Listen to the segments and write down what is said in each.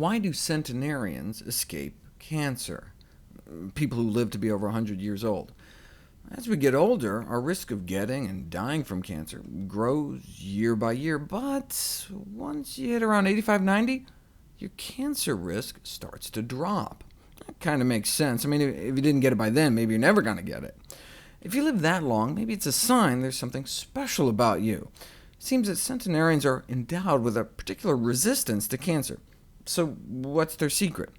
Why do centenarians escape cancer? People who live to be over 100 years old. As we get older, our risk of getting and dying from cancer grows year by year, but once you hit around 85, 90, your cancer risk starts to drop. That kind of makes sense. I mean, if you didn't get it by then, maybe you're never going to get it. If you live that long, maybe it's a sign there's something special about you. It seems that centenarians are endowed with a particular resistance to cancer. So what's their secret?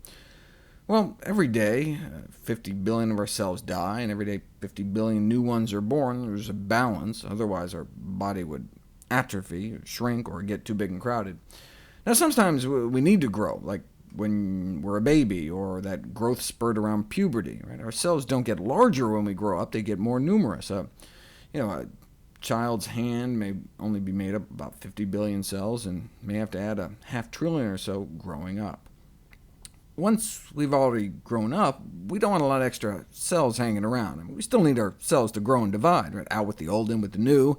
Well, every day, 50 billion of our cells die, and every day 50 billion new ones are born. There's a balance, otherwise our body would atrophy, shrink, or get too big and crowded. Now, sometimes we need to grow, like when we're a baby, or that growth spurt around puberty. Right? Our cells don't get larger when we grow up, they get more numerous. A child's hand may only be made up about 50 billion cells, and may have to add a half trillion or so growing up. Once we've already grown up, we don't want a lot of extra cells hanging around. I mean, we still need our cells to grow and divide, right? Out with the old, in with the new.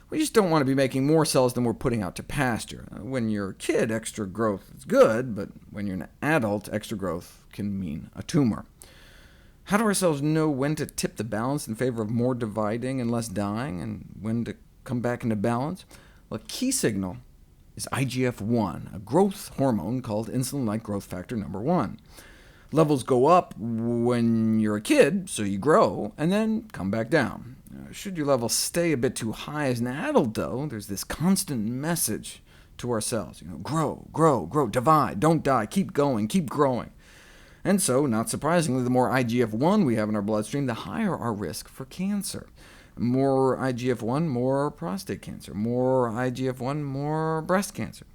We just don't want to be making more cells than we're putting out to pasture. When you're a kid, extra growth is good, but when you're an adult, extra growth can mean a tumor. How do our cells know when to tip the balance in favor of more dividing and less dying, and when to come back into balance? Well, a key signal is IGF-1, a growth hormone called insulin-like growth factor number 1. Levels go up when you're a kid, so you grow, and then come back down. Should your levels stay a bit too high as an adult, though, there's this constant message to our cells. Grow, grow, grow, divide, don't die, keep going, keep growing. And so, not surprisingly, the more IGF-1 we have in our bloodstream, the higher our risk for cancer. More IGF-1, more prostate cancer. More IGF-1, more breast cancer.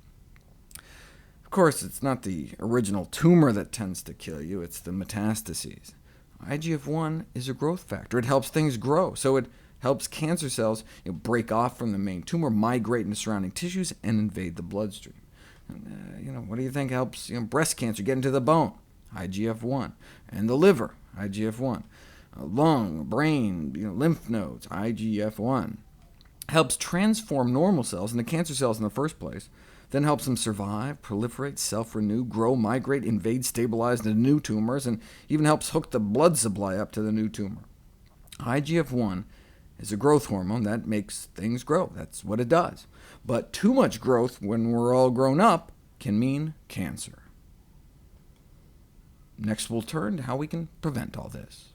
Of course, it's not the original tumor that tends to kill you, it's the metastases. IGF-1 is a growth factor. It helps things grow, so it helps cancer cells break off from the main tumor, migrate into surrounding tissues, and invade the bloodstream. What do you think helps breast cancer get into the bone? IGF-1. And the liver, IGF-1. Lung, brain, lymph nodes, IGF-1. Helps transform normal cells into cancer cells in the first place, then helps them survive, proliferate, self-renew, grow, migrate, invade, stabilize into new tumors, and even helps hook the blood supply up to the new tumor. IGF-1 is a growth hormone that makes things grow. That's what it does. But too much growth when we're all grown up can mean cancer. Next, we'll turn to how we can prevent all this.